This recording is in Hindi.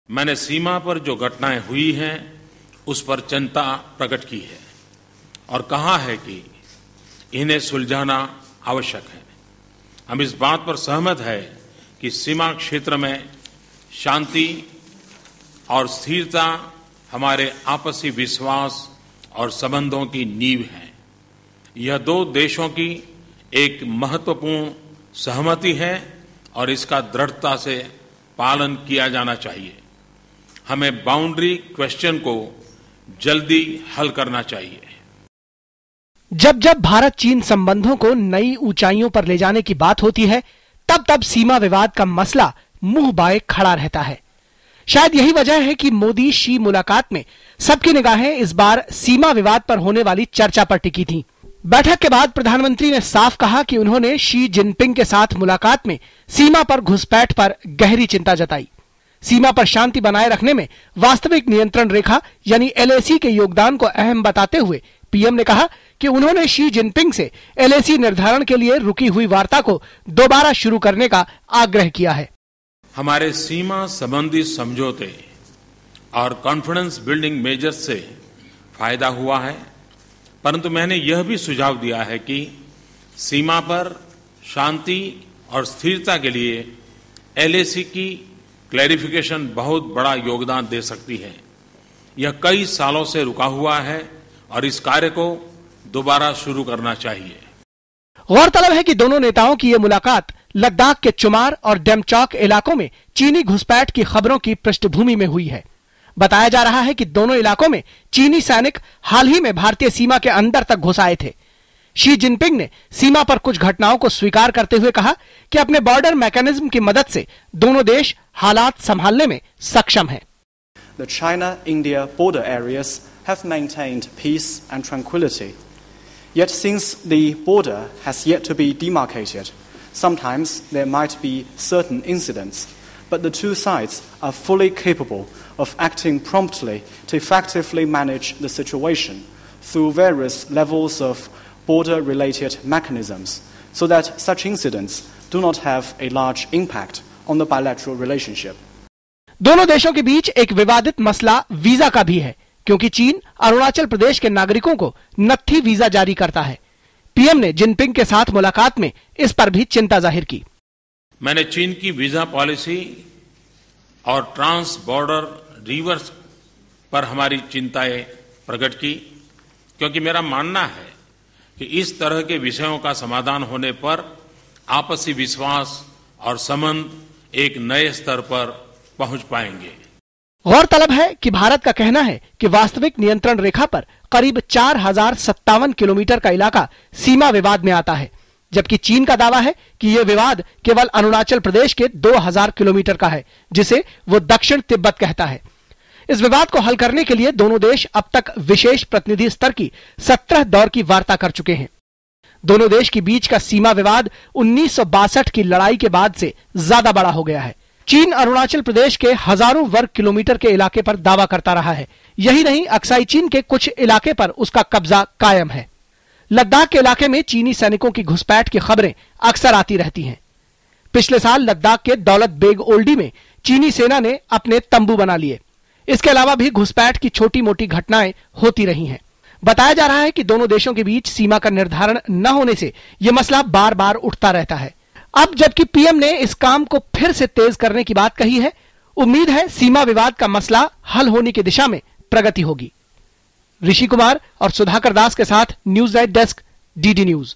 मैंने सीमा पर जो घटनाएं हुई हैं उस पर चिंता प्रकट की है और कहा है कि इन्हें सुलझाना आवश्यक है। हम इस बात पर सहमत है कि सीमा क्षेत्र में शांति और स्थिरता हमारे आपसी विश्वास और संबंधों की नींव है। यह दो देशों की एक महत्वपूर्ण सहमति है और इसका दृढ़ता से पालन किया जाना चाहिए। हमें बाउंड्री क्वेश्चन को जल्दी हल करना चाहिए। जब जब भारत चीन संबंधों को नई ऊंचाइयों पर ले जाने की बात होती है, तब तब सीमा विवाद का मसला मुंह बाए खड़ा रहता है। शायद यही वजह है कि मोदी शी मुलाकात में सबकी निगाहें इस बार सीमा विवाद पर होने वाली चर्चा पर टिकी थी। बैठक के बाद प्रधानमंत्री ने साफ कहा कि उन्होंने शी जिनपिंग के साथ मुलाकात में सीमा पर घुसपैठ पर गहरी चिंता जताई। सीमा पर शांति बनाए रखने में वास्तविक नियंत्रण रेखा यानी LAC के योगदान को अहम बताते हुए पीएम ने कहा कि उन्होंने शी जिनपिंग से LAC निर्धारण के लिए रुकी हुई वार्ता को दोबारा शुरू करने का आग्रह किया है। हमारे सीमा संबंधी समझौते और कॉन्फिडेंस बिल्डिंग मेजर्स से फायदा हुआ है, परंतु मैंने यह भी सुझाव दिया है कि सीमा पर शांति और स्थिरता के लिए LAC की क्लैरिफिकेशन बहुत बड़ा योगदान दे सकती है। यह कई सालों से रुका हुआ है और इस कार्य को दोबारा शुरू करना चाहिए। गौरतलब है कि दोनों नेताओं की यह मुलाकात लद्दाख के चुमार और डेमचौक इलाकों में चीनी घुसपैठ की खबरों की पृष्ठभूमि में हुई है। बताया जा रहा है कि दोनों इलाकों में चीनी सैनिक हाल ही में भारतीय सीमा के अंदर तक घुस आए थे। शी जिनपिंग ने सीमा पर कुछ घटनाओं को स्वीकार करते हुए कहा कि अपने बॉर्डर मैकेनिज्म की मदद से दोनों देश हालात संभालने में सक्षम हैं। The China-India border areas have maintained peace and tranquility. Yet since the border has yet to be demarcated, sometimes there might be certain incidents, but the two sides are fully capable of acting promptly to effectively manage the situation through various levels of border-related mechanisms, so that such incidents do not have a large impact on the bilateral relationship. दोनों देशों के बीच एक विवादित मसला वीजा का भी है, क्योंकि चीन अरुणाचल प्रदेश के नागरिकों को नत्थी वीजा जारी करता है। पीएम ने जिनपिंग के साथ मुलाकात में इस पर भी चिंता जाहिर की। मैंने चीन की वीजा पॉलिसी और ट्रांस बॉर्डर रिवर्स पर हमारी चिंताएं प्रकट की, क्योंकि मेरा मानना है कि इस तरह के विषयों का समाधान होने पर आपसी विश्वास और संबंध एक नए स्तर पर पहुंच पाएंगे। गौरतलब है कि भारत का कहना है कि वास्तविक नियंत्रण रेखा पर करीब 4057 किलोमीटर का इलाका सीमा विवाद में आता है, जबकि चीन का दावा है कि यह विवाद केवल अरुणाचल प्रदेश के 2000 किलोमीटर का है, जिसे वो दक्षिण तिब्बत कहता है। इस विवाद को हल करने के लिए दोनों देश अब तक विशेष प्रतिनिधि स्तर की 17 दौर की वार्ता कर चुके हैं। दोनों देश के बीच का सीमा विवाद 1962 की लड़ाई के बाद से ज्यादा बड़ा हो गया है। चीन अरुणाचल प्रदेश के हजारों वर्ग किलोमीटर के इलाके पर दावा करता रहा है। यही नहीं, अक्साई चीन के कुछ इलाके पर उसका कब्जा कायम है। लद्दाख के इलाके में चीनी सैनिकों की घुसपैठ की खबरें अक्सर आती रहती हैं। पिछले साल लद्दाख के दौलत बेग ओल्डी में चीनी सेना ने अपने तंबू बना लिए। इसके अलावा भी घुसपैठ की छोटी मोटी घटनाएं होती रही हैं। बताया जा रहा है कि दोनों देशों के बीच सीमा का निर्धारण न होने से यह मसला बार बार उठता रहता है। अब जबकि पीएम ने इस काम को फिर से तेज करने की बात कही है, उम्मीद है सीमा विवाद का मसला हल होने की दिशा में प्रगति होगी। ऋषि कुमार और सुधाकर दास के साथ news live desk, DD news.